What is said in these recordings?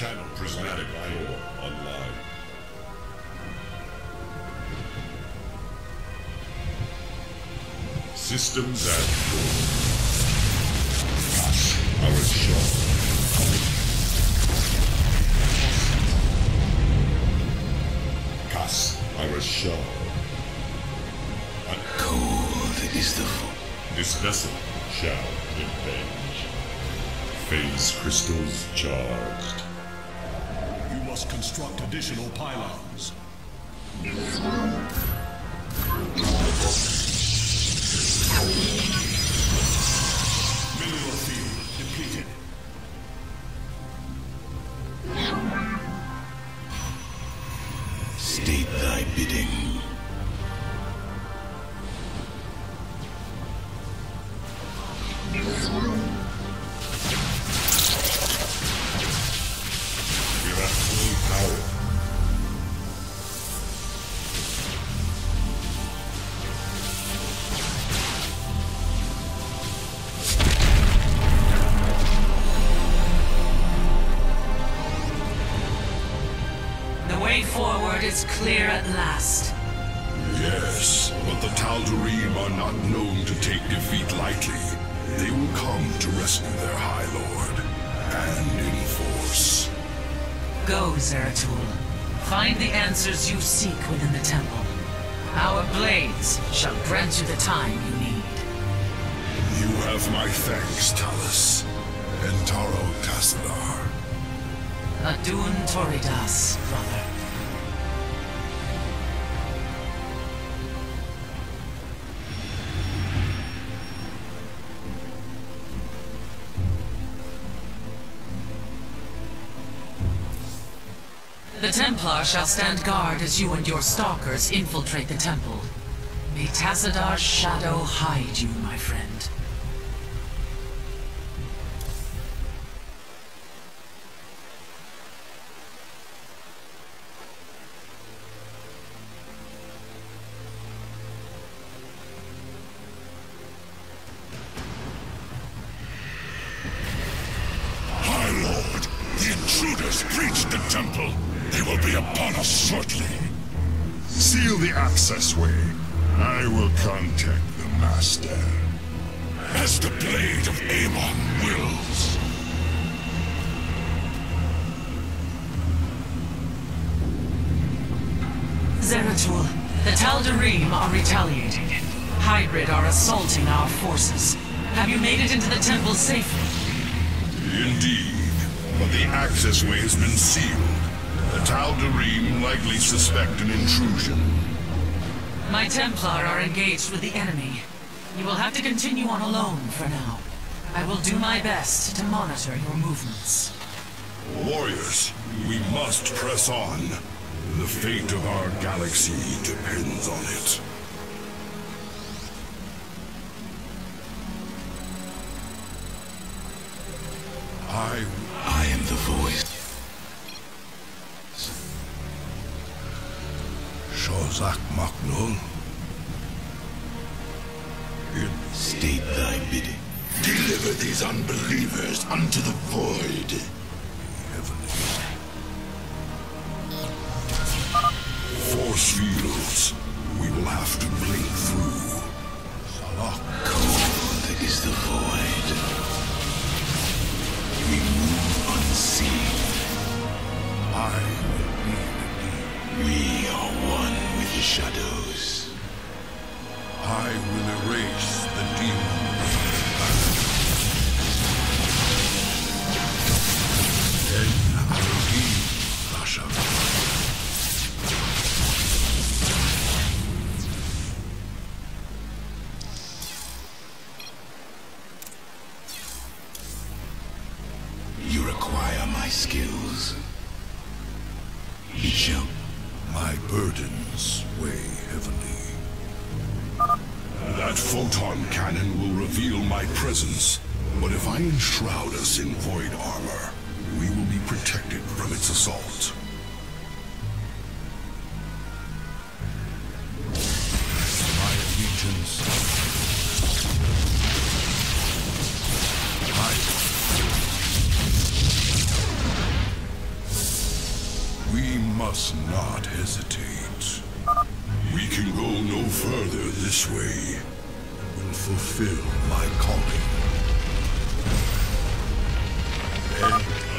Channel prismatic core online. Systems at full. Our show. Our show. Cold is the This vessel shall avenge. Phase crystals charged. You must construct additional pylons. Mineral field depleted. State thy bidding. We're at full power. The way forward is clear at last. Yes, but the Tal'Darim are not known to take defeat lightly. They will come to rescue their High Lord, and in force. Go, Zeratul. Find the answers you seek within the temple. Our blades shall grant you the time you need. You have my thanks, Talus. Entaro Tassadar. Adun Toridas, brother. The Templar shall stand guard as you and your stalkers infiltrate the temple. May Tassadar's shadow hide you, my friend. High Lord, the intruders breached the temple. They will be upon us shortly. Seal the access way. I will contact the Master. As the blade of Amon wills. Zeratul, the Tal'Darim are retaliating. Hybrid are assaulting our forces. Have you made it into the temple safely? Indeed, but the access way has been sealed. The Tal'Darim likely suspect an intrusion. My Templar are engaged with the enemy. You will have to continue on alone for now. I will do my best to monitor your movements. Warriors, we must press on. The fate of our galaxy depends on it. I am the voice. Shozak Maknul. State thy bidding. Deliver these unbelievers unto the void. Force fields. We will have to blink through. Cold is the void. We move unseen. We are one with the shadows. I will erase the demons. Then I will be Rasha. You require my skills. It shall. My burdens weigh heavily. That photon cannon will reveal my presence, but if I enshroud us in void armor, we will be protected from its assault. My allegiance. must not hesitate. We can go no further this way. Will fulfill my calling.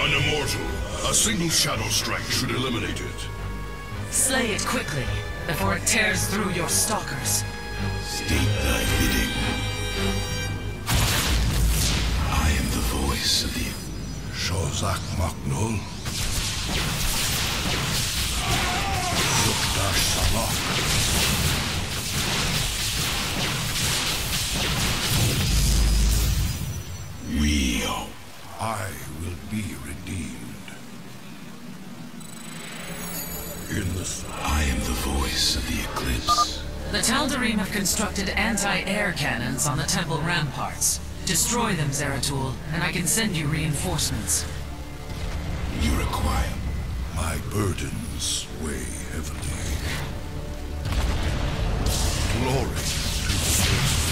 An immortal. A single shadow strike should eliminate it. Slay it quickly, before it tears through your stalkers. State thy bidding. I am the voice of the... Shozak Maknul. Sukdash Salak. I will be redeemed. I am the voice of the eclipse. The Tal'Darim have constructed anti-air cannons on the temple ramparts. Destroy them, Zeratul, and I can send you reinforcements. You require... My burdens weigh heavily. Glory to the faithful.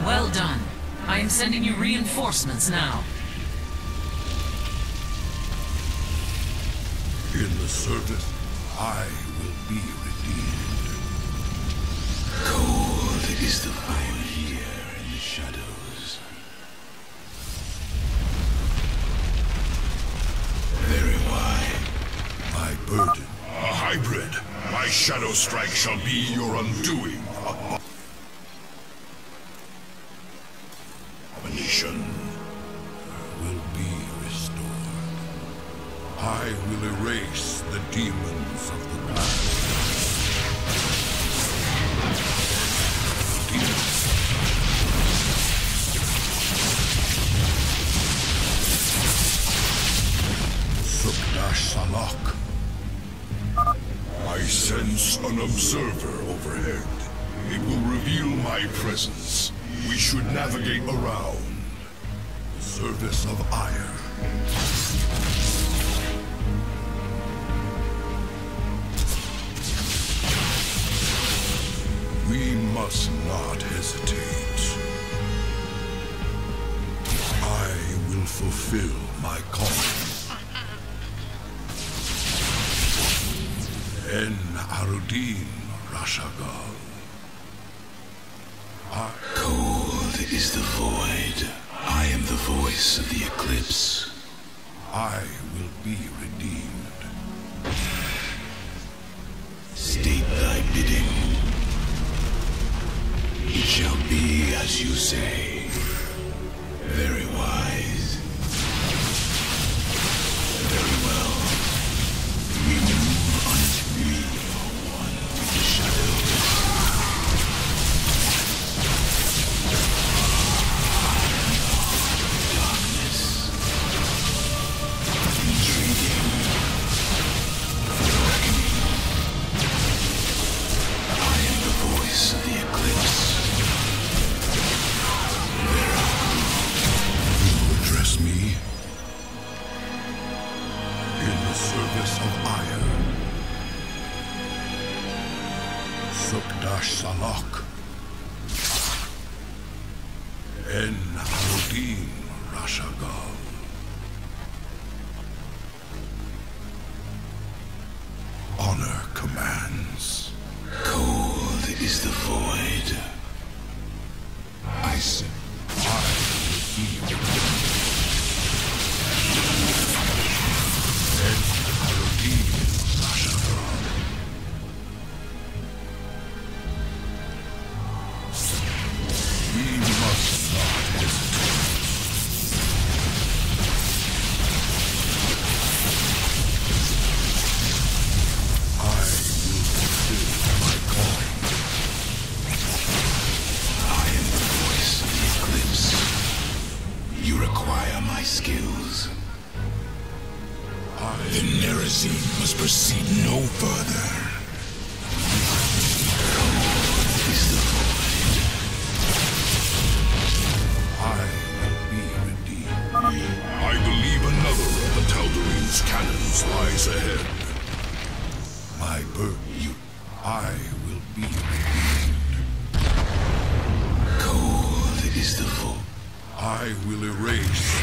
Well done. I am sending you reinforcements now. In the service, I will be redeemed. Cold is the fire here in the shadows. Very wide. My burden. A hybrid. My shadow strike shall be your undoing. Abomination will be restored. I will erase the demons of the past. Demons. Sukdash Salak. I sense an observer overhead. It will reveal my presence. We should navigate around. The service of ire. We must not hesitate. I will fulfill my calling. En Arudin Rashagal. Cold is the void. I am the voice of the eclipse. I will be redeemed. State thy bidding. It shall be as you say. Very wise. Very well. We move on. We are one with the shadows. Darkness. Intriguing. Reckoning. I am the voice of the eclipse. You address me in the service of ire. Sukdash Salak. En Arudin Rashagal. Honor commands. Cold is the void. I said, I will be redeemed. En Arudin Rashagal. We must not hesitate. I will fulfill my calling. I am the voice of the eclipse. You require my skills. The Nerazine must proceed no further. Tal'Darim's cannons lies ahead. My bird, I will be redeemed. Cold is the foe. I will erase.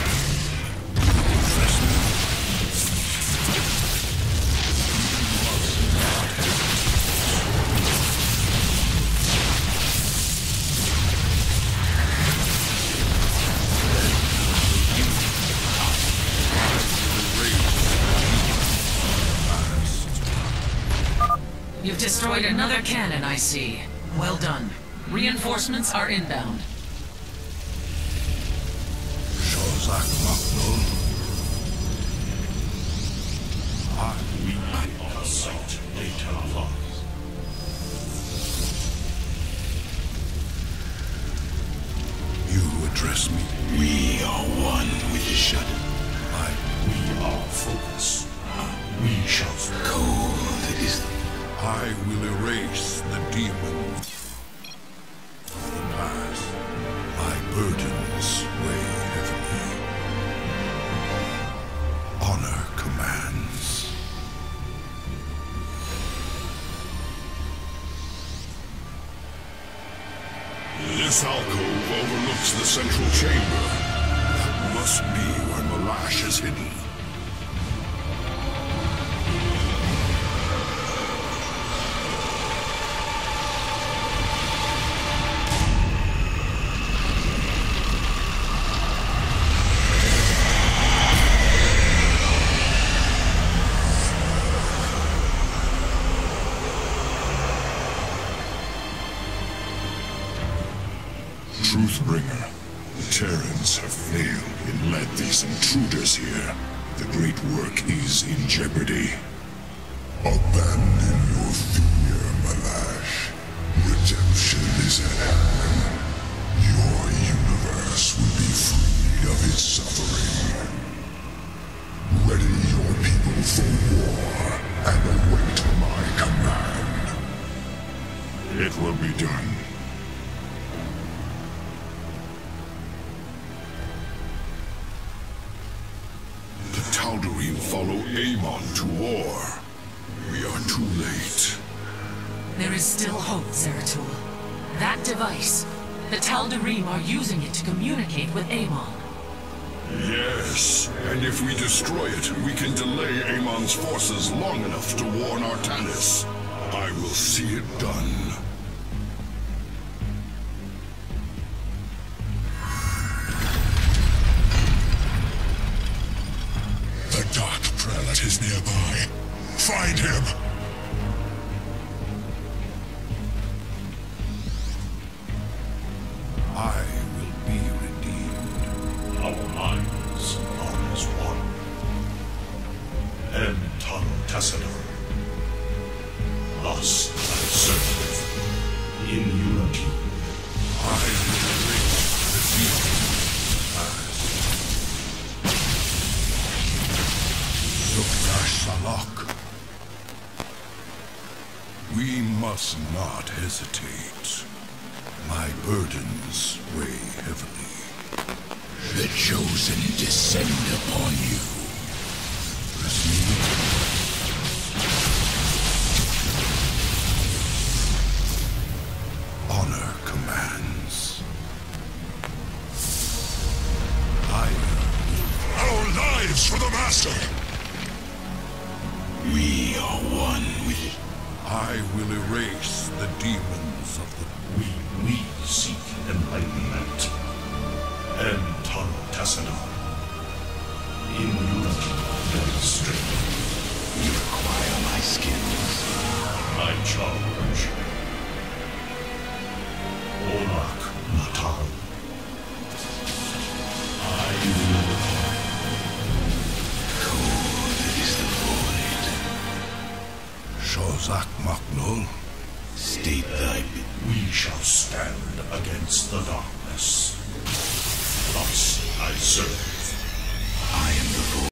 You've destroyed another cannon, I see. Well done. Reinforcements are inbound. We Assault data lost. You address me. We are one with the shadow. We are focus. We shall Cold is the I will erase the demons of the past. My burdens weigh heavily. Honor commands. This alcove overlooks the central chamber. That must be where Malash is hidden. Truthbringer, the Terrans have failed in led these intruders here. The great work is in jeopardy. Abandon your fear, Malash. Redemption is at hand. Your universe will be freed of its suffering. Ready your people for war and await my command. It will be done. The Tal'Darim follow Amon to war. We are too late. There is still hope, Zeratul. That device, the Tal'Darim are using it to communicate with Amon. Yes, and if we destroy it, we can delay Amon's forces long enough to warn Artanis. I will see it done. The Dark Prelate is nearby. Find him! I will be redeemed. Our minds are as one. Tassadar. Thus I serve. In unity. I will erase the demons past. Zukdash Salak. We must not hesitate. My burdens weigh heavily. The chosen descend upon you. Receive. Honor commands. Our lives for the Master! We are one with it. I will erase the demons of the... We seek enlightenment. Tassadar. In unity, there is strength. You require my skills. My charge. Olak Natal. I will. Cold is the void. Shozak Maknul. State thy bid. We shall stand against the darkness. Thus I serve. I am the void.